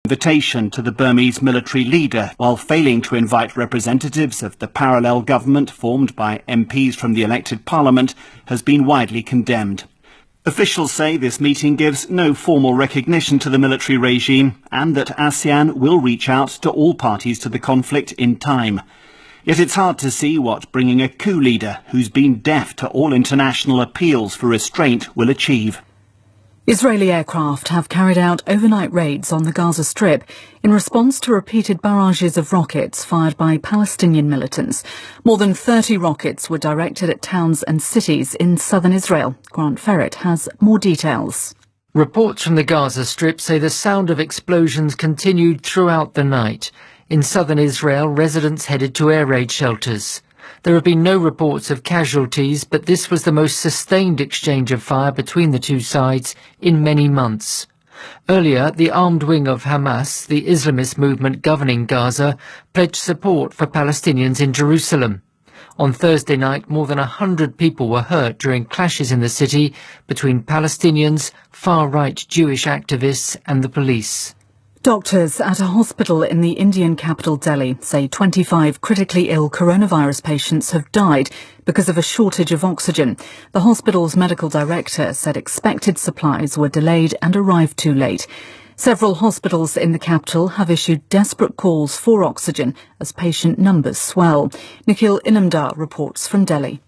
invitation to the Burmese military leader, while failing to invite representatives of the parallel government formed by MPs from the elected parliament, has been widely condemned. Officials say this meeting gives no formal recognition to the military regime and that ASEAN will reach out to all parties to the conflict in time. Yet it's hard to see what bringing a coup leader who's been deaf to all international appeals for restraint will achieve. Israeli aircraft have carried out overnight raids on the Gaza Strip in response to repeated barrages of rockets fired by Palestinian militants. More than 30 rockets were directed at towns and cities in southern Israel. Grant Ferret has more details. Reports from the Gaza Strip say the sound of explosions continued throughout the night. In southern Israel, residents headed to air raid shelters. There have been no reports of casualties, but this was the most sustained exchange of fire between the two sides in many months. Earlier, the armed wing of Hamas, the Islamist movement governing Gaza, pledged support for Palestinians in Jerusalem. On Thursday night, more than 100 people were hurt during clashes in the city between Palestinians, far-right Jewish activists and the police. Doctors at a hospital in the Indian capital Delhi say 25 critically ill coronavirus patients have died because of a shortage of oxygen. The hospital's medical director said expected supplies were delayed and arrived too late. Several hospitals in the capital have issued desperate calls for oxygen as patient numbers swell. Nikhil Inamdar reports from Delhi.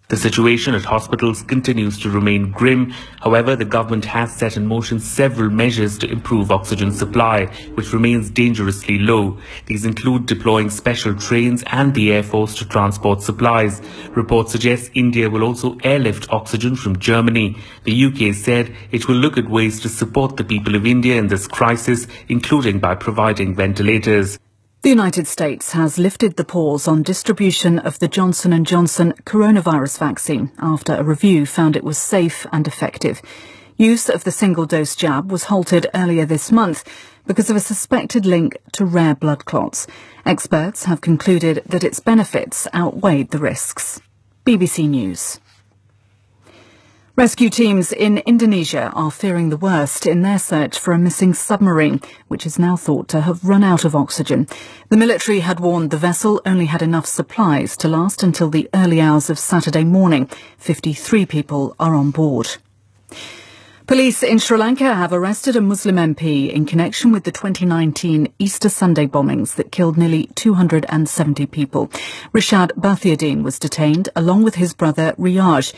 The situation at hospitals continues to remain grim. However, the government has set in motion several measures to improve oxygen supply, which remains dangerously low. These include deploying special trains and the Air Force to transport supplies. Reports suggest India will also airlift oxygen from Germany. The UK said it will look at ways to support the people of India in this crisis, including by providing ventilators. The United States has lifted the pause on distribution of the Johnson & Johnson coronavirus vaccine after a review found it was safe and effective. Use of the single-dose jab was halted earlier this month because of a suspected link to rare blood clots. Experts have concluded that its benefits outweighed the risks. BBC News. Rescue teams in Indonesia are fearing the worst in their search for a missing submarine, which is now thought to have run out of oxygen. The military had warned the vessel only had enough supplies to last until the early hours of Saturday morning. 53 people are on board. Police in Sri Lanka have arrested a Muslim MP in connection with the 2019 Easter Sunday bombings that killed nearly 270 people. Rishad Bathiuddin was detained along with his brother Riyaj.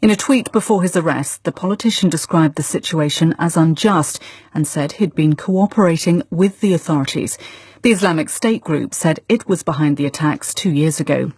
In a tweet before his arrest, the politician described the situation as unjust and said he'd been cooperating with the authorities. The Islamic State group said it was behind the attacks 2 years ago.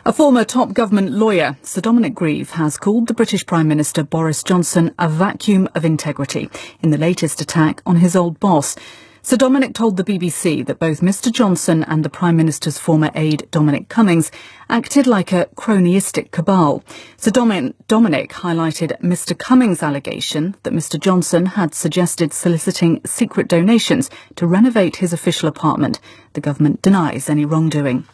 A former top government lawyer, Sir Dominic Grieve, has called the British Prime Minister Boris Johnson a vacuum of integrity in the latest attack on his old boss. Sir Dominic told the BBC that both Mr Johnson and the Prime Minister's former aide, Dominic Cummings, acted like a cronyistic cabal. Sir Dominic highlighted Mr Cummings' allegation that Mr Johnson had suggested soliciting secret donations to renovate his official apartment. The government denies any wrongdoing.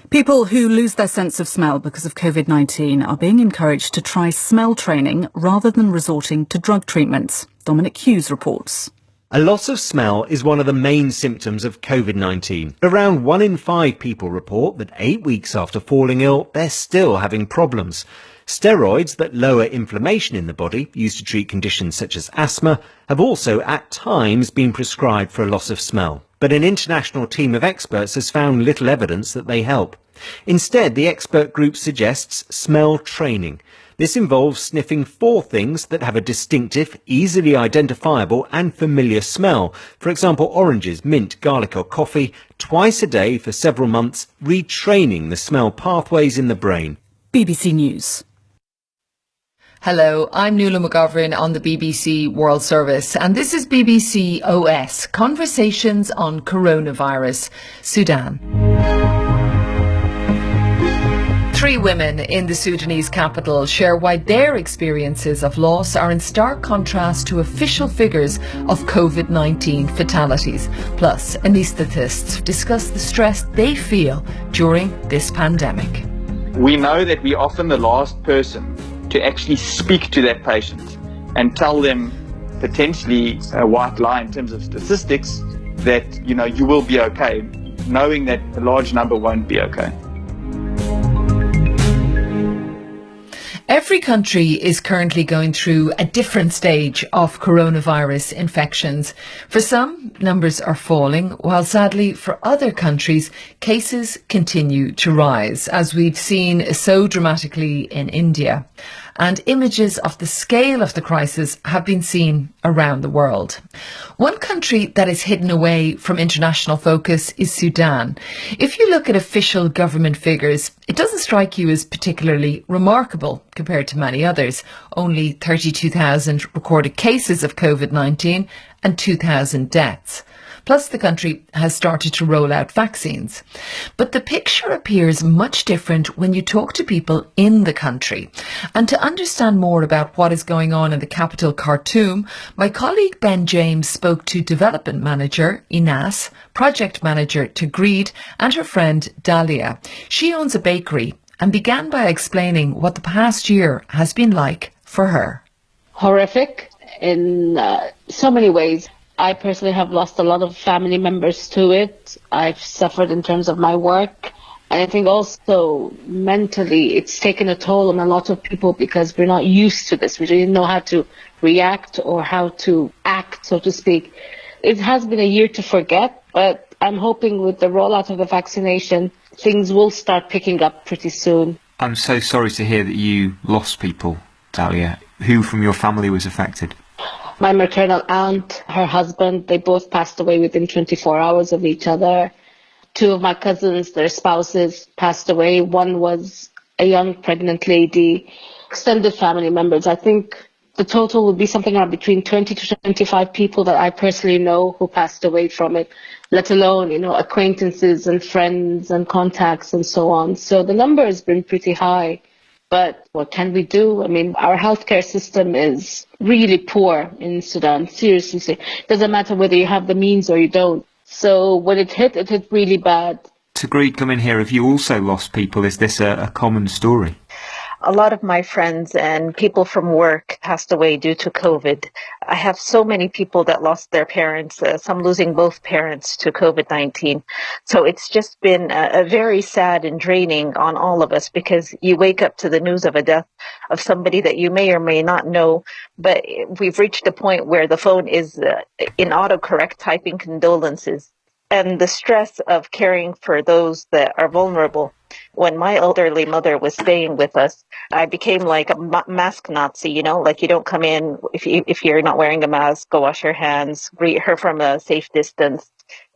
People who lose their sense of smell because of COVID-19 are being encouraged to try smell training rather than resorting to drug treatments. Dominic Hughes reports. A loss of smell is one of the main symptoms of COVID-19. Around 1 in 5 people report that 8 weeks after falling ill, they're still having problems. Steroids that lower inflammation in the body, used to treat conditions such as asthma, have also at times been prescribed for a loss of smell. But an international team of experts has found little evidence that they help. Instead, the expert group suggests smell training. This involves sniffing 4 things that have a distinctive, easily identifiable and familiar smell. For example, oranges, mint, garlic or coffee, twice a day for several months, retraining the smell pathways in the brain. BBC News. Hello, I'm Nuala McGovern on the BBC World Service, and this is BBC OS, Conversations on Coronavirus, Sudan. 3 women in the Sudanese capital share why their experiences of loss are in stark contrast to official figures of COVID-19 fatalities. Plus, anaesthetists discuss the stress they feel during this pandemic. We know that we're often the last person to actually speak to that patient and tell them potentially a white lie in terms of statistics, that, you will be okay, knowing that a large number won't be okay. Every country is currently going through a different stage of coronavirus infections. For some, numbers are falling, while sadly for other countries, cases continue to rise, as we've seen so dramatically in India. And images of the scale of the crisis have been seen around the world. One country that is hidden away from international focus is Sudan. If you look at official government figures, it doesn't strike you as particularly remarkable compared to many others. Only 32,000 recorded cases of COVID-19 and 2,000 deaths. Plus, the country has started to roll out vaccines. But the picture appears much different when you talk to people in the country. And to understand more about what is going on in the capital, Khartoum, my colleague Ben James spoke to development manager Inas, project manager Tagreed, and her friend Dalia. She owns a bakery and began by explaining what the past year has been like for her. Horrific in so many ways. I personally have lost a lot of family members to it. I've suffered in terms of my work. And I think also mentally it's taken a toll on a lot of people because we're not used to this. We didn't know how to react or how to act, so to speak. It has been a year to forget, but I'm hoping with the rollout of the vaccination, things will start picking up pretty soon. I'm so sorry to hear that you lost people, Dalia. Who from your family was affected? My maternal aunt, her husband, they both passed away within 24 hours of each other. Two of my cousins, their spouses passed away. One was a young pregnant lady. Extended family members. I think the total would be something around between 20 to 25 people that I personally know who passed away from it, let alone, acquaintances and friends and contacts and so on. So the number has been pretty high. But what can we do? I mean, our healthcare system is really poor in Sudan. Seriously. It doesn't matter whether you have the means or you don't. So when it hit really bad. Tagreed, come in here. Have you also lost people? Is this a common story? A lot of my friends and people from work passed away due to COVID. I have so many people that lost their parents, some losing both parents to COVID-19. So it's just been a very sad and draining on all of us because you wake up to the news of a death of somebody that you may or may not know. But we've reached a point where the phone is in autocorrect typing condolences. And the stress of caring for those that are vulnerable. When my elderly mother was staying with us, I became like a mask Nazi, like you don't come in if you're not wearing a mask, go wash your hands, greet her from a safe distance.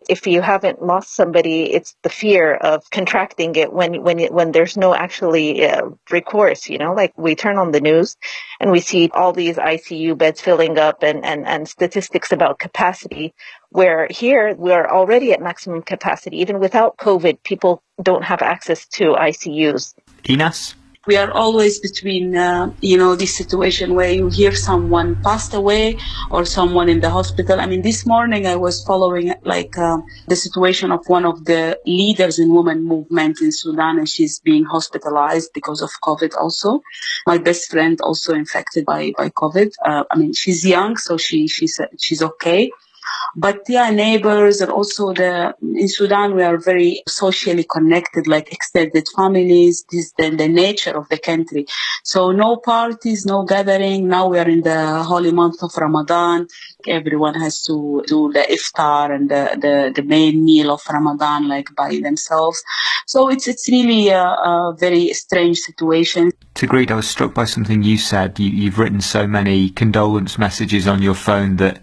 If you haven't lost somebody, it's the fear of contracting it when there's no actually recourse, like we turn on the news and we see all these ICU beds filling up and statistics about capacity, where here we're already at maximum capacity. Even without COVID, people don't have access to ICUs. Inas? We are always between, this situation where you hear someone passed away or someone in the hospital. I mean, this morning I was following the situation of one of the leaders in women movement in Sudan, and she's being hospitalized because of COVID also. My best friend also infected by COVID. She's young, so she's okay. But neighbors, and also in Sudan we are very socially connected, like extended families. This is the nature of the country. So no parties, no gathering. Now we are in the holy month of Ramadan. Everyone has to do the iftar and the main meal of Ramadan by themselves. So it's really a very strange situation. Tagreed, I was struck by something you said. You've written so many condolence messages on your phone that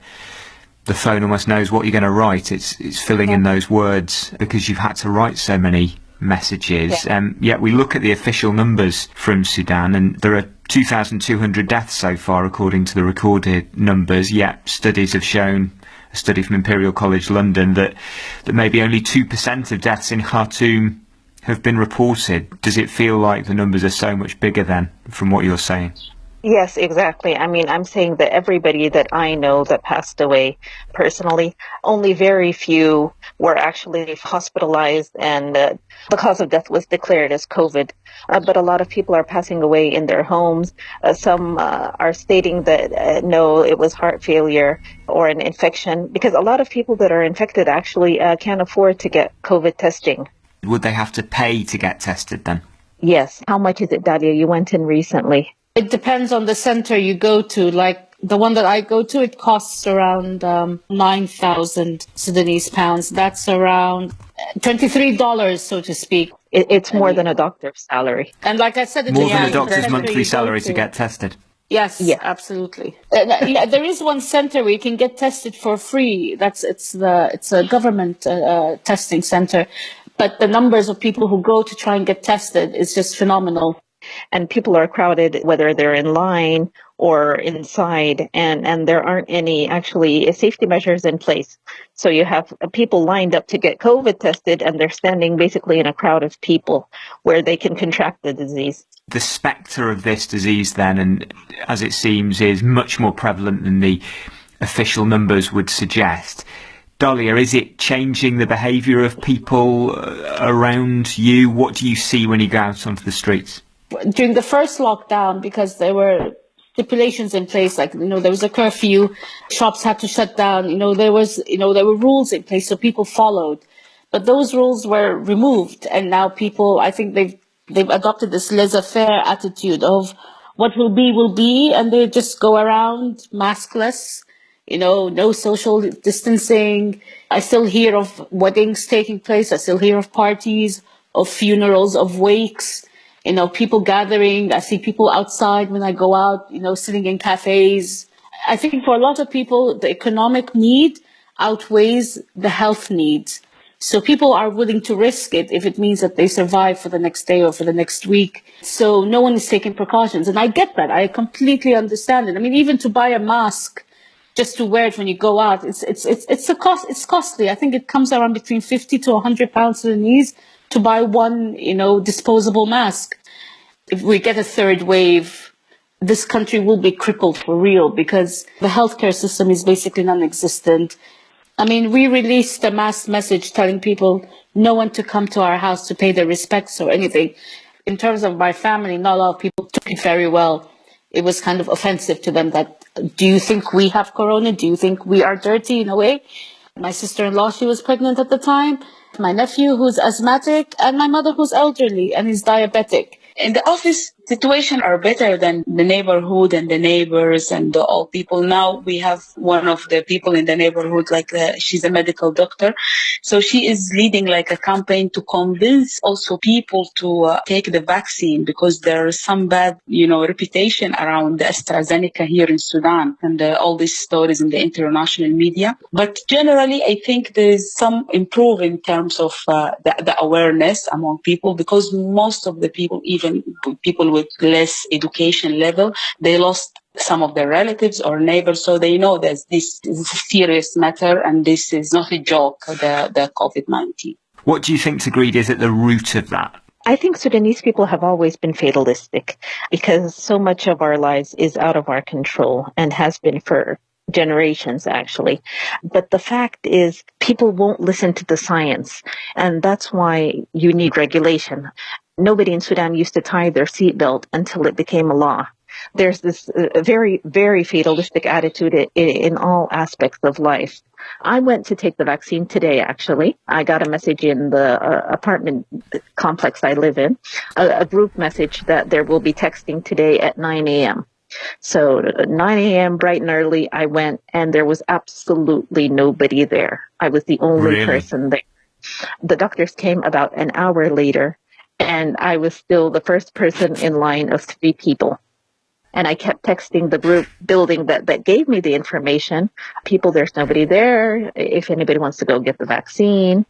the phone almost knows what you're going to write. It's filling in those words because you've had to write so many messages. Yet we look at the official numbers from Sudan and there are 2,200 deaths so far according to the recorded numbers. Yet studies have shown, a study from Imperial College London, that maybe only 2% of deaths in Khartoum have been reported. Does it feel like the numbers are so much bigger then from what you're saying? Yes, exactly. I mean, I'm saying that everybody that I know that passed away personally, only very few were actually hospitalized and the cause of death was declared as COVID. But a lot of people are passing away in their homes. Some are stating that no, it was heart failure or an infection, because a lot of people that are infected actually can't afford to get COVID testing. Would they have to pay to get tested then? Yes. How much is it, Dalia? You went in recently. It depends on the center you go to. Like the one that I go to, it costs around 9,000 Sudanese pounds. That's around $23, so to speak. It's more than a doctor's salary. And like I said, it More than a depends on the doctor's center monthly you go salary to to. get tested. Yes, Yeah. absolutely. Yeah, there is one center where you can get tested for free. It's a government testing center, but the numbers of people who go to try and get tested is just phenomenal. And people are crowded, whether they're in line or inside, and there aren't any actually safety measures in place. So you have people lined up to get COVID tested, and they're standing basically in a crowd of people where they can contract the disease. The spectre of this disease then, and as it seems, is much more prevalent than the official numbers would suggest. Dalia, is it changing the behaviour of people around you? What do you see when you go out onto the streets? During the first lockdown, because there were stipulations in place, like, there was a curfew, shops had to shut down, there were rules in place, so people followed. But those rules were removed, and now people, I think they've adopted this laissez-faire attitude of what will be, and they just go around maskless, no social distancing. I still hear of weddings taking place. I still hear of parties, of funerals, of wakes. People gathering. I see people outside when I go out, sitting in cafes. I think for a lot of people, the economic need outweighs the health needs. So people are willing to risk it if it means that they survive for the next day or for the next week. So no one is taking precautions. And I get that. I completely understand it. I mean, even to buy a mask, just to wear it when you go out, it's costly. I think it comes around between 50 to 100 pounds Sudanese to buy one, disposable mask. If we get a third wave, this country will be crippled for real, because the healthcare system is basically non-existent. I mean, we released a mass message telling people no one to come to our house to pay their respects or anything. In terms of my family, not a lot of people took it very well. It was kind of offensive to them that, do you think we have corona? Do you think we are dirty in a way? My sister-in-law, she was pregnant at the time. My nephew, who's asthmatic, and my mother, who's elderly and is diabetic. In the office, situation are better than the neighborhood and the neighbors and the old people. Now we have one of the people in the neighborhood, she's a medical doctor. So she is leading like a campaign to convince also people to take the vaccine, because there is some bad, reputation around the AstraZeneca here in Sudan, and all these stories in the international media. But generally, I think there is some improve in terms of the awareness among people, because most of the people, even people with less education level, they lost some of their relatives or neighbors, so they know that this is a serious matter and this is not a joke, the COVID-19. What do you think, Tagreed, is at the root of that? I think Sudanese people have always been fatalistic, because so much of our lives is out of our control and has been for generations, actually. But the fact is, people won't listen to the science, and that's why you need regulation. Nobody in Sudan used to tie their seatbelt until it became a law. There's this very, very fatalistic attitude in all aspects of life. I went to take the vaccine today, actually. I got a message in the apartment complex I live in, a group message that there will be texting today at 9 a.m. So 9 a.m., bright and early, I went, and there was absolutely nobody there. I was the only person there. The doctors came about an hour later, and I was still the first person in line of 3 people. And I kept texting the group building that gave me the information. People, there's nobody there. If anybody wants to go get the vaccine.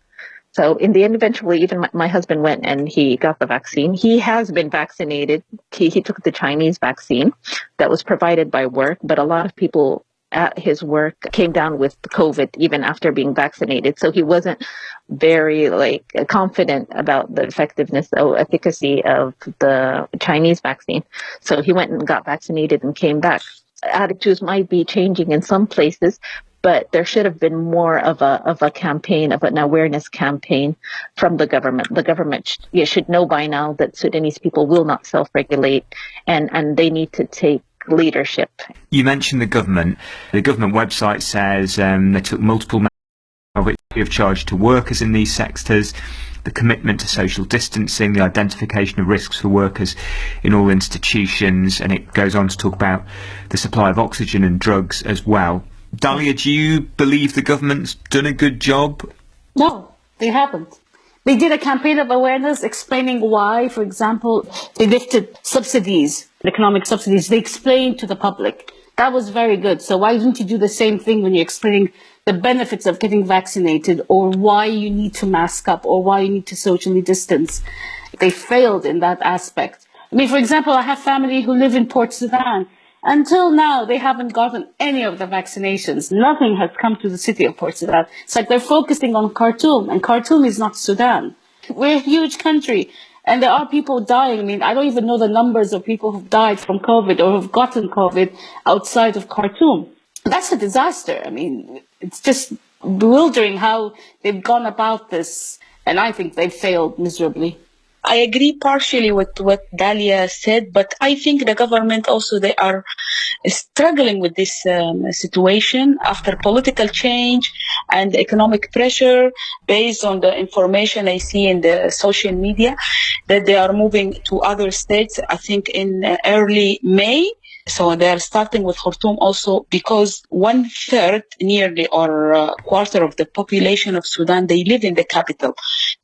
So in the end, eventually, even my husband went and he got the vaccine. He has been vaccinated. He took the Chinese vaccine that was provided by work, but a lot of people at his work came down with COVID even after being vaccinated. So he wasn't very confident about the effectiveness or efficacy of the Chinese vaccine. So he went and got vaccinated and came back. Attitudes might be changing in some places, but there should have been more of a campaign, of an awareness campaign from the government. The government should know by now that Sudanese people will not self-regulate, and they need to take leadership. You mentioned the government. The government website says they took multiple measures of charge to workers in these sectors, the commitment to social distancing, the identification of risks for workers in all institutions, and it goes on to talk about the supply of oxygen and drugs as well. Dalia, do you believe the government's done a good job? No, they haven't. They did a campaign of awareness explaining why, for example, they lifted subsidies, economic subsidies. They explained to the public. That was very good. So why don't you do the same thing when you're explaining the benefits of getting vaccinated, or why you need to mask up, or why you need to socially distance? They failed in that aspect. I mean, for example, I have family who live in Port Sudan. Until now, they haven't gotten any of the vaccinations. Nothing has come to the city of Port Sudan. It's like they're focusing on Khartoum, and Khartoum is not Sudan. We're a huge country, and there are people dying. I mean, I don't even know the numbers of people who've died from COVID or who've gotten COVID outside of Khartoum. That's a disaster. I mean, it's just bewildering how they've gone about this, and I think they've failed miserably. I agree partially with what Dalia said, but I think the government also, they are struggling with this situation after political change and economic pressure, based on the information I see in the social media, that they are moving to other states, I think in early May. So they are starting with Khartoum also because 1/3 nearly or a quarter of the population of Sudan, they live in the capital.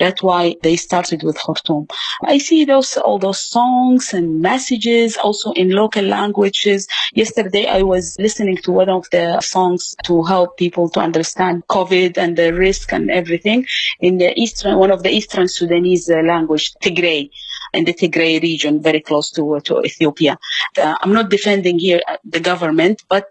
That's why they started with Khartoum. I see all those songs and messages also in local languages. Yesterday I was listening to one of the songs to help people to understand COVID and the risk and everything in the one of the eastern Sudanese language, Tigray, in the Tigray region, very close to Ethiopia. I'm not defending here the government, but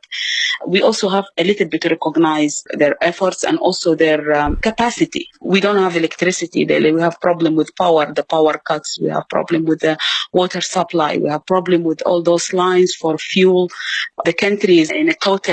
we also have a little bit to recognize their efforts and also their capacity. We don't have electricity daily. We have problem with power, the power cuts. We have problem with the water supply. We have problem with all those lines for fuel. The country is in a total